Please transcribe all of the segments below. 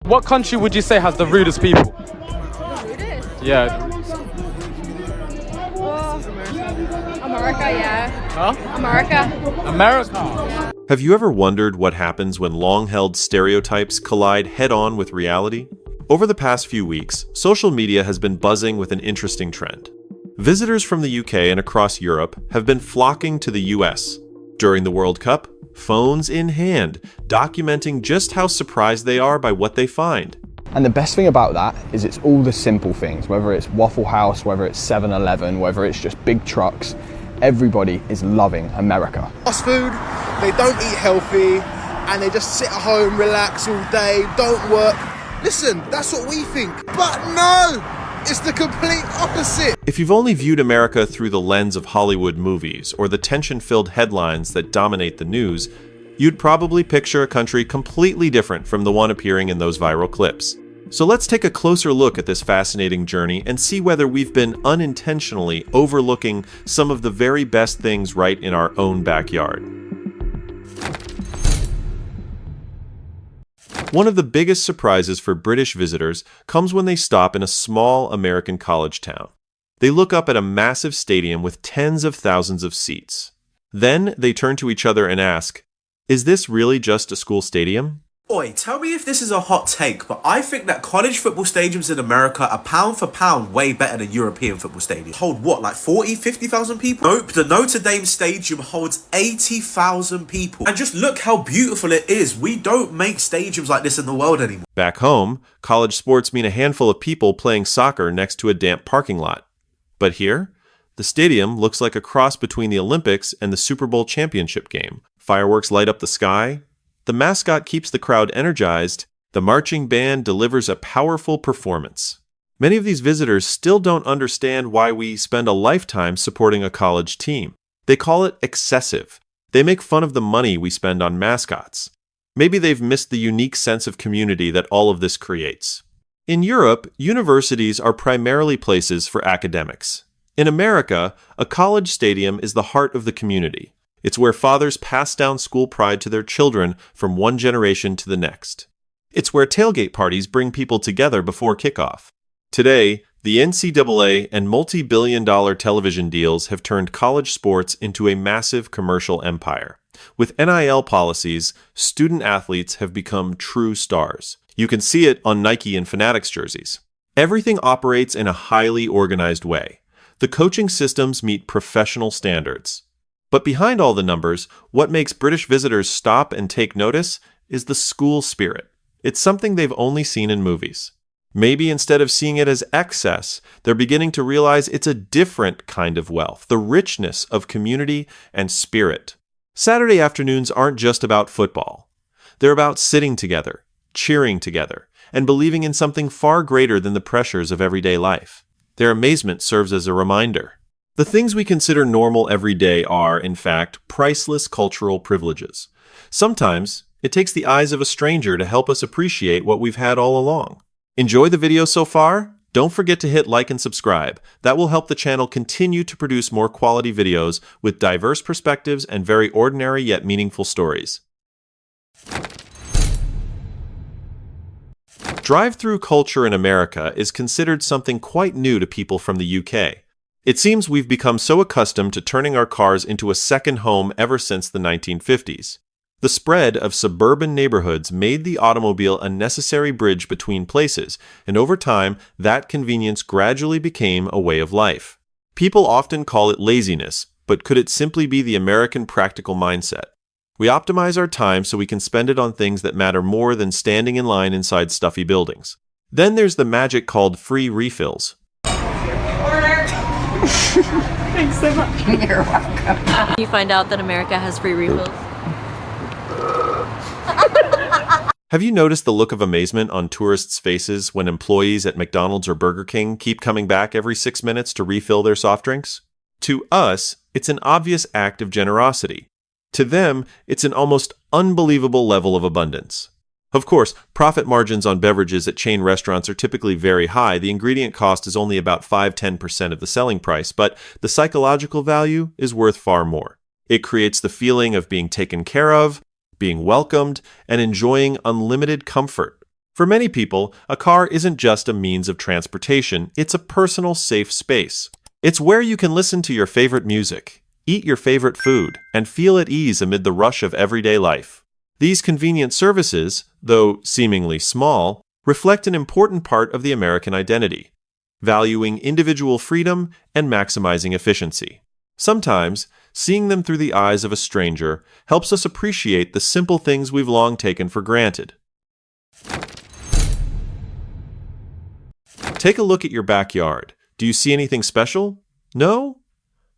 What country would you say has the rudest people? The rudest? Yeah. America, yeah. Huh? America. America. Have you ever wondered what happens when long-held stereotypes collide head-on with reality? Over the past few weeks, social media has been buzzing with an interesting trend. Visitors from the UK and across Europe have been flocking to the US. During the World Cup, phones in hand, documenting just how surprised they are by what they find. And the best thing about that is it's all the simple things, whether it's Waffle House, whether it's 7-Eleven, whether it's just big trucks, everybody is loving America. Fast food, they don't eat healthy, and they just sit at home, relax all day, don't work. Listen, that's what we think, but no! It's the complete opposite! If you've only viewed America through the lens of Hollywood movies or the tension-filled headlines that dominate the news, you'd probably picture a country completely different from the one appearing in those viral clips. So let's take a closer look at this fascinating journey and see whether we've been unintentionally overlooking some of the very best things right in our own backyard. One of the biggest surprises for British visitors comes when they stop in a small American college town. They look up at a massive stadium with tens of thousands of seats. Then they turn to each other and ask, "Is this really just a school stadium?" Oi, tell me if this is a hot take, but I think that college football stadiums in America are pound for pound way better than European football stadiums. Hold what, like 40, 50,000 people? Nope, the Notre Dame Stadium holds 80,000 people. And just look how beautiful it is. We don't make stadiums like this in the world anymore. Back home, college sports mean a handful of people playing soccer next to a damp parking lot. But here, the stadium looks like a cross between the Olympics and the Super Bowl championship game. Fireworks light up the sky. The mascot keeps the crowd energized. The marching band delivers a powerful performance. Many of these visitors still don't understand why we spend a lifetime supporting a college team. They call it excessive. They make fun of the money we spend on mascots. Maybe they've missed the unique sense of community that all of this creates. In Europe, universities are primarily places for academics. In America, a college stadium is the heart of the community. It's where fathers pass down school pride to their children from one generation to the next. It's where tailgate parties bring people together before kickoff. Today, the NCAA and multi-billion-dollar television deals have turned college sports into a massive commercial empire. With NIL policies, student athletes have become true stars. You can see it on Nike and Fanatics jerseys. Everything operates in a highly organized way. The coaching systems meet professional standards. But behind all the numbers, what makes British visitors stop and take notice is the school spirit. It's something they've only seen in movies. Maybe instead of seeing it as excess, they're beginning to realize it's a different kind of wealth, the richness of community and spirit. Saturday afternoons aren't just about football. They're about sitting together, cheering together, and believing in something far greater than the pressures of everyday life. Their amazement serves as a reminder. The things we consider normal every day are, in fact, priceless cultural privileges. Sometimes, it takes the eyes of a stranger to help us appreciate what we've had all along. Enjoy the video so far? Don't forget to hit like and subscribe. That will help the channel continue to produce more quality videos with diverse perspectives and very ordinary yet meaningful stories. Drive-through culture in America is considered something quite new to people from the UK. It seems we've become so accustomed to turning our cars into a second home ever since the 1950s. The spread of suburban neighborhoods made the automobile a necessary bridge between places, and over time, that convenience gradually became a way of life. People often call it laziness, but could it simply be the American practical mindset? We optimize our time so we can spend it on things that matter more than standing in line inside stuffy buildings. Then there's the magic called free refills. Thanks so much. You're welcome. You find out that America has free refills. Have you noticed the look of amazement on tourists' faces when employees at McDonald's or Burger King keep coming back every 6 minutes to refill their soft drinks? To us, it's an obvious act of generosity. To them, it's an almost unbelievable level of abundance. Of course, profit margins on beverages at chain restaurants are typically very high. The ingredient cost is only about 5–10% of the selling price, but the psychological value is worth far more. It creates the feeling of being taken care of, being welcomed, and enjoying unlimited comfort. For many people, a car isn't just a means of transportation, it's a personal, safe space. It's where you can listen to your favorite music, eat your favorite food, and feel at ease amid the rush of everyday life. These convenient services, though seemingly small, reflect an important part of the American identity, valuing individual freedom and maximizing efficiency. Sometimes, seeing them through the eyes of a stranger helps us appreciate the simple things we've long taken for granted. Take a look at your backyard. Do you see anything special? No?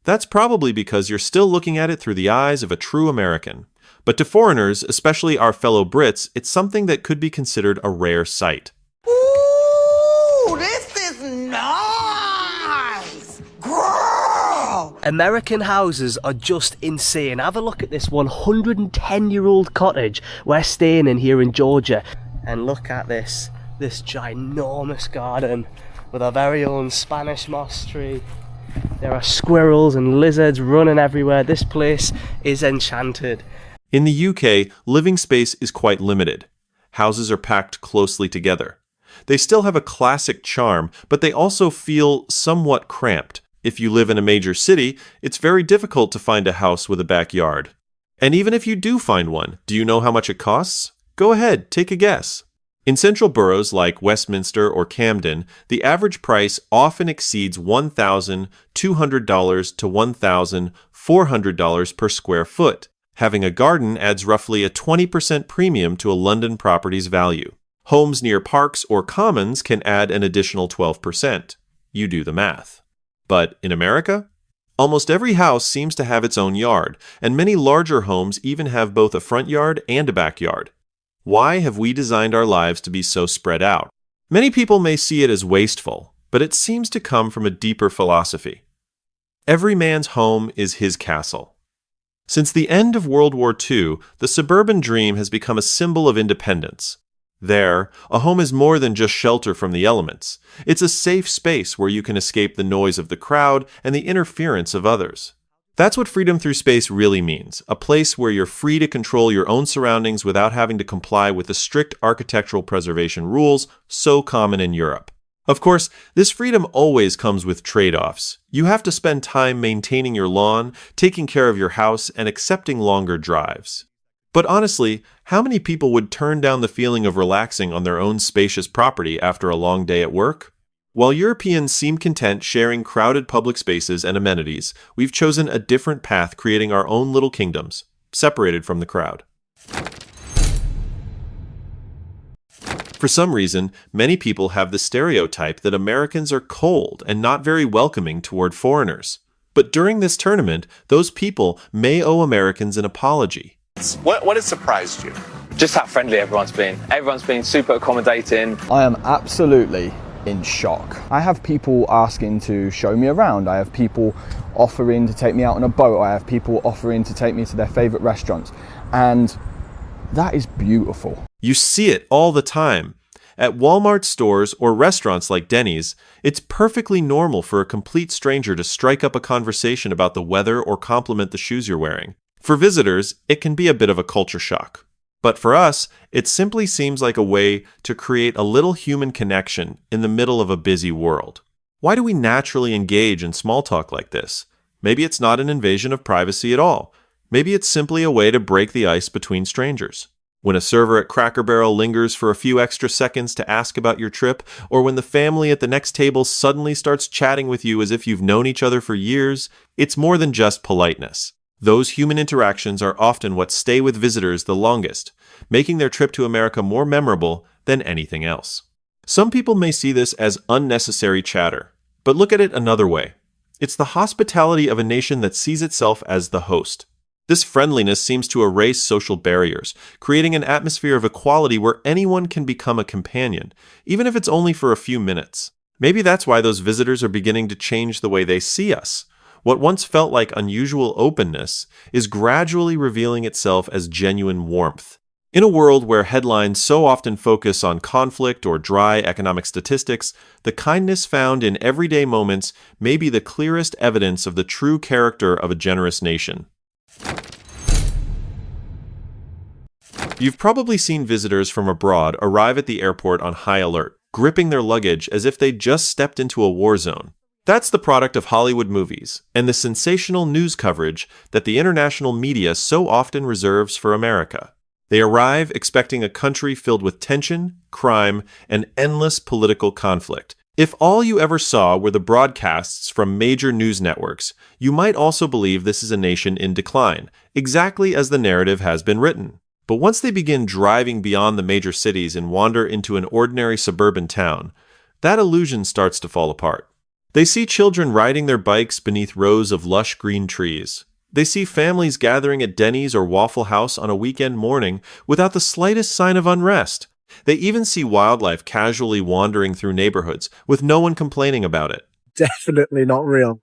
That's probably because you're still looking at it through the eyes of a true American. But to foreigners, especially our fellow Brits, it's something that could be considered a rare sight. Ooh, this is nice! Girl! American houses are just insane. Have a look at this 110-year-old cottage we're staying in here in Georgia. And look at this ginormous garden with our very own Spanish moss tree. There are squirrels and lizards running everywhere. This place is enchanted. In the UK, living space is quite limited. Houses are packed closely together. They still have a classic charm, but they also feel somewhat cramped. If you live in a major city, it's very difficult to find a house with a backyard. And even if you do find one, do you know how much it costs? Go ahead, take a guess. In central boroughs like Westminster or Camden, the average price often exceeds $1,200 to $1,400 per square foot. Having a garden adds roughly a 20% premium to a London property's value. Homes near parks or commons can add an additional 12%. You do the math. But in America? Almost every house seems to have its own yard, and many larger homes even have both a front yard and a backyard. Why have we designed our lives to be so spread out? Many people may see it as wasteful, but it seems to come from a deeper philosophy. Every man's home is his castle. Since the end of World War II, the suburban dream has become a symbol of independence. There, a home is more than just shelter from the elements. It's a safe space where you can escape the noise of the crowd and the interference of others. That's what freedom through space really means, a place where you're free to control your own surroundings without having to comply with the strict architectural preservation rules so common in Europe. Of course, this freedom always comes with trade-offs. You have to spend time maintaining your lawn, taking care of your house, and accepting longer drives. But honestly, how many people would turn down the feeling of relaxing on their own spacious property after a long day at work? While Europeans seem content sharing crowded public spaces and amenities, we've chosen a different path, creating our own little kingdoms, separated from the crowd. For some reason, many people have the stereotype that Americans are cold and not very welcoming toward foreigners. But during this tournament, those people may owe Americans an apology. What has surprised you? Just how friendly everyone's been. Everyone's been super accommodating. I am absolutely in shock. I have people asking to show me around. I have people offering to take me out on a boat. I have people offering to take me to their favorite restaurants. And that is beautiful. You see it all the time. At Walmart stores or restaurants like Denny's, it's perfectly normal for a complete stranger to strike up a conversation about the weather or compliment the shoes you're wearing. For visitors, it can be a bit of a culture shock. But for us, it simply seems like a way to create a little human connection in the middle of a busy world. Why do we naturally engage in small talk like this? Maybe it's not an invasion of privacy at all. Maybe it's simply a way to break the ice between strangers. When a server at Cracker Barrel lingers for a few extra seconds to ask about your trip, or when the family at the next table suddenly starts chatting with you as if you've known each other for years, it's more than just politeness. Those human interactions are often what stay with visitors the longest, making their trip to America more memorable than anything else. Some people may see this as unnecessary chatter, but look at it another way. It's the hospitality of a nation that sees itself as the host. This friendliness seems to erase social barriers, creating an atmosphere of equality where anyone can become a companion, even if it's only for a few minutes. Maybe that's why those visitors are beginning to change the way they see us. What once felt like unusual openness is gradually revealing itself as genuine warmth. In a world where headlines so often focus on conflict or dry economic statistics, the kindness found in everyday moments may be the clearest evidence of the true character of a generous nation. You've probably seen visitors from abroad arrive at the airport on high alert, gripping their luggage as if they'd just stepped into a war zone. That's the product of Hollywood movies and the sensational news coverage that the international media so often reserves for America. They arrive expecting a country filled with tension, crime, and endless political conflict. If all you ever saw were the broadcasts from major news networks, you might also believe this is a nation in decline, exactly as the narrative has been written. But once they begin driving beyond the major cities and wander into an ordinary suburban town, that illusion starts to fall apart. They see children riding their bikes beneath rows of lush green trees. They see families gathering at Denny's or Waffle House on a weekend morning without the slightest sign of unrest. They even see wildlife casually wandering through neighborhoods with no one complaining about it. Definitely not real.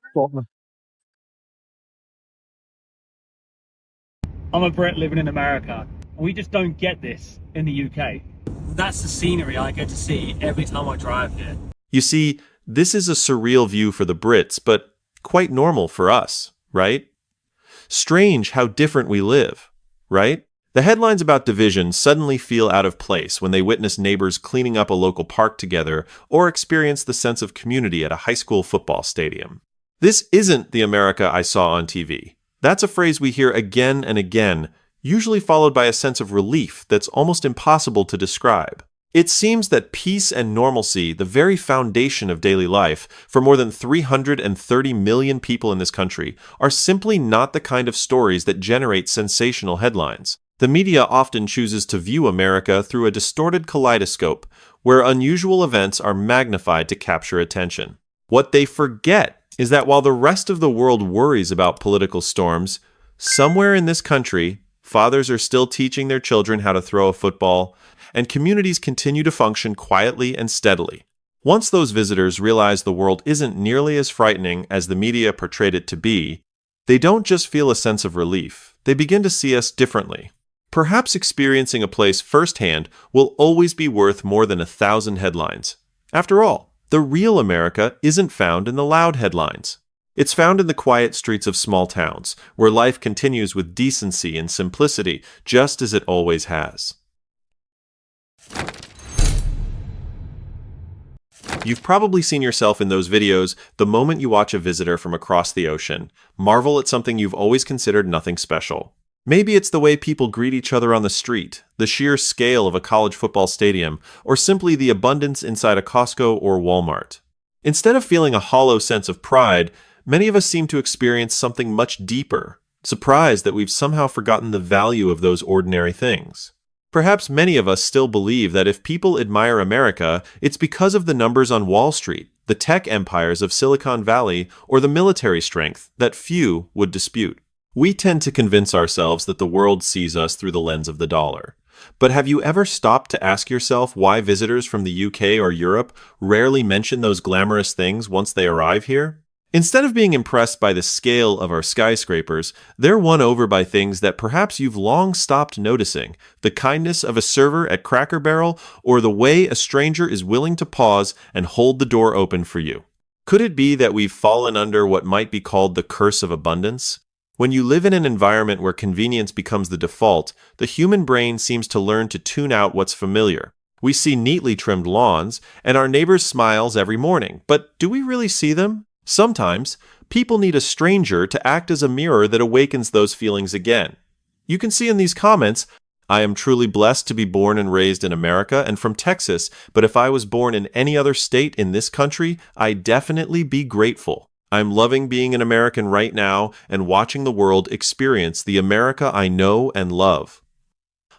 I'm a Brit living in America. We just don't get this in the UK. That's the scenery I get to see every time I drive here. You see, this is a surreal view for the Brits, but quite normal for us, right? Strange how different we live, right? The headlines about division suddenly feel out of place when they witness neighbors cleaning up a local park together or experience the sense of community at a high school football stadium. This isn't the America I saw on TV. That's a phrase we hear again and again, usually followed by a sense of relief that's almost impossible to describe. It seems that peace and normalcy, the very foundation of daily life for more than 330 million people in this country, are simply not the kind of stories that generate sensational headlines. The media often chooses to view America through a distorted kaleidoscope, where unusual events are magnified to capture attention. What they forget is that while the rest of the world worries about political storms, somewhere in this country, fathers are still teaching their children how to throw a football, and communities continue to function quietly and steadily. Once those visitors realize the world isn't nearly as frightening as the media portrayed it to be, they don't just feel a sense of relief, they begin to see us differently. Perhaps experiencing a place firsthand will always be worth more than 1,000 headlines. After all, the real America isn't found in the loud headlines. It's found in the quiet streets of small towns, where life continues with decency and simplicity, just as it always has. You've probably seen yourself in those videos the moment you watch a visitor from across the ocean, marvel at something you've always considered nothing special. Maybe it's the way people greet each other on the street, the sheer scale of a college football stadium, or simply the abundance inside a Costco or Walmart. Instead of feeling a hollow sense of pride, many of us seem to experience something much deeper, surprised that we've somehow forgotten the value of those ordinary things. Perhaps many of us still believe that if people admire America, it's because of the numbers on Wall Street, the tech empires of Silicon Valley, or the military strength that few would dispute. We tend to convince ourselves that the world sees us through the lens of the dollar. But have you ever stopped to ask yourself why visitors from the UK or Europe rarely mention those glamorous things once they arrive here? Instead of being impressed by the scale of our skyscrapers, they're won over by things that perhaps you've long stopped noticing, the kindness of a server at Cracker Barrel, or the way a stranger is willing to pause and hold the door open for you. Could it be that we've fallen under what might be called the curse of abundance? When you live in an environment where convenience becomes the default, the human brain seems to learn to tune out what's familiar. We see neatly trimmed lawns and our neighbors' smiles every morning, but do we really see them? Sometimes, people need a stranger to act as a mirror that awakens those feelings again. You can see in these comments, I am truly blessed to be born and raised in America and from Texas, but if I was born in any other state in this country, I'd definitely be grateful. I'm loving being an American right now and watching the world experience the America I know and love.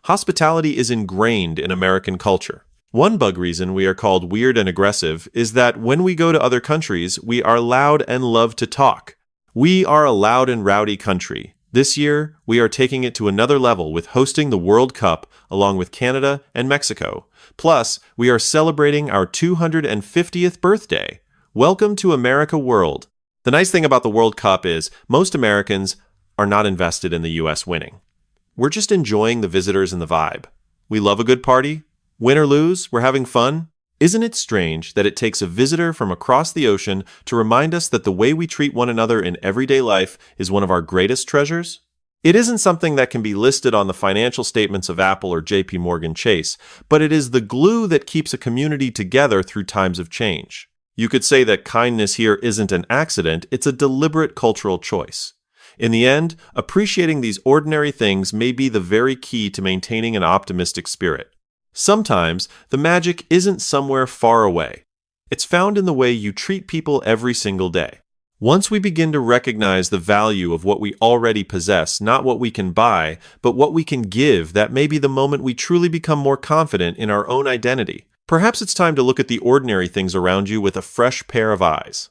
Hospitality is ingrained in American culture. One bug reason we are called weird and aggressive is that when we go to other countries, we are loud and love to talk. We are a loud and rowdy country. This year, we are taking it to another level with hosting the World Cup along with Canada and Mexico. Plus, we are celebrating our 250th birthday. Welcome to America World. The nice thing about the World Cup is most Americans are not invested in the US winning. We're just enjoying the visitors and the vibe. We love a good party. Win or lose, we're having fun. Isn't it strange that it takes a visitor from across the ocean to remind us that the way we treat one another in everyday life is one of our greatest treasures? It isn't something that can be listed on the financial statements of Apple or JP Morgan Chase, but it is the glue that keeps a community together through times of change. You could say that kindness here isn't an accident, it's a deliberate cultural choice. In the end, appreciating these ordinary things may be the very key to maintaining an optimistic spirit. Sometimes, the magic isn't somewhere far away. It's found in the way you treat people every single day. Once we begin to recognize the value of what we already possess, not what we can buy, but what we can give, that may be the moment we truly become more confident in our own identity. Perhaps it's time to look at the ordinary things around you with a fresh pair of eyes.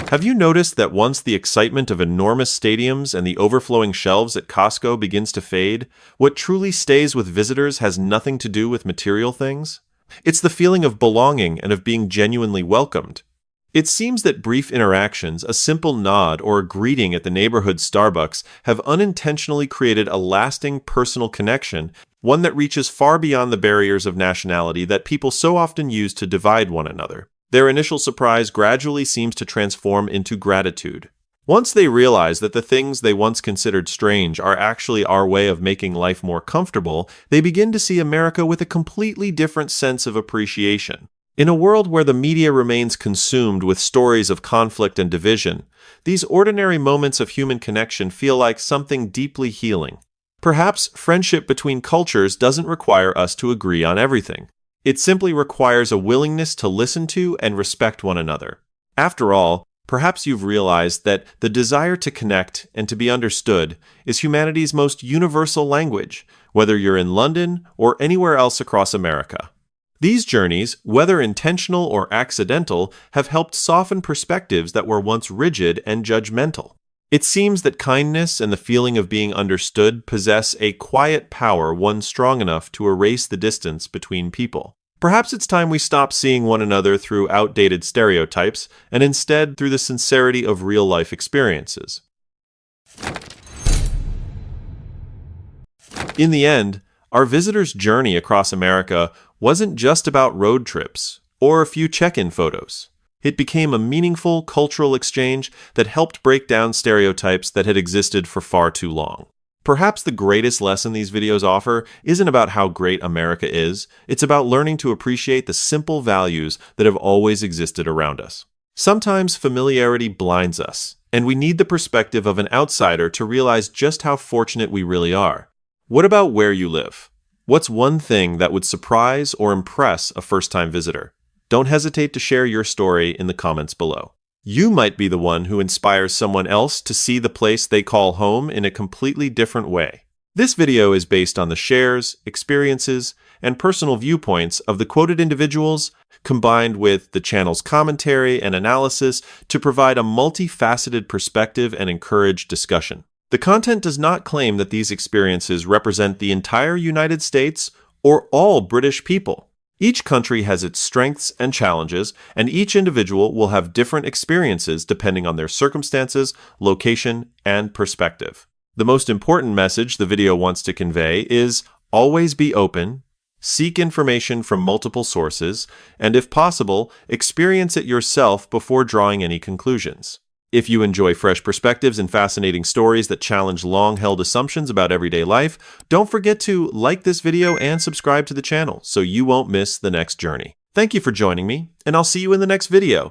Have you noticed that once the excitement of enormous stadiums and the overflowing shelves at Costco begins to fade, what truly stays with visitors has nothing to do with material things? It's the feeling of belonging and of being genuinely welcomed. It seems that brief interactions, a simple nod, or a greeting at the neighborhood Starbucks have unintentionally created a lasting personal connection, one that reaches far beyond the barriers of nationality that people so often use to divide one another. Their initial surprise gradually seems to transform into gratitude. Once they realize that the things they once considered strange are actually our way of making life more comfortable, they begin to see America with a completely different sense of appreciation. In a world where the media remains consumed with stories of conflict and division, these ordinary moments of human connection feel like something deeply healing. Perhaps friendship between cultures doesn't require us to agree on everything. It simply requires a willingness to listen to and respect one another. After all, perhaps you've realized that the desire to connect and to be understood is humanity's most universal language, whether you're in London or anywhere else across America. These journeys, whether intentional or accidental, have helped soften perspectives that were once rigid and judgmental. It seems that kindness and the feeling of being understood possess a quiet power, one strong enough to erase the distance between people. Perhaps it's time we stop seeing one another through outdated stereotypes and instead through the sincerity of real-life experiences. In the end, our visitors' journey across America wasn't just about road trips or a few check-in photos. It became a meaningful cultural exchange that helped break down stereotypes that had existed for far too long. Perhaps the greatest lesson these videos offer isn't about how great America is, it's about learning to appreciate the simple values that have always existed around us. Sometimes familiarity blinds us, and we need the perspective of an outsider to realize just how fortunate we really are. What about where you live? What's one thing that would surprise or impress a first-time visitor? Don't hesitate to share your story in the comments below. You might be the one who inspires someone else to see the place they call home in a completely different way. This video is based on the shares, experiences, and personal viewpoints of the quoted individuals, combined with the channel's commentary and analysis to provide a multifaceted perspective and encourage discussion. The content does not claim that these experiences represent the entire United States or all British people. Each country has its strengths and challenges, and each individual will have different experiences depending on their circumstances, location, and perspective. The most important message the video wants to convey is always be open, seek information from multiple sources, and if possible, experience it yourself before drawing any conclusions. If you enjoy fresh perspectives and fascinating stories that challenge long-held assumptions about everyday life, don't forget to like this video and subscribe to the channel so you won't miss the next journey. Thank you for joining me, and I'll see you in the next video.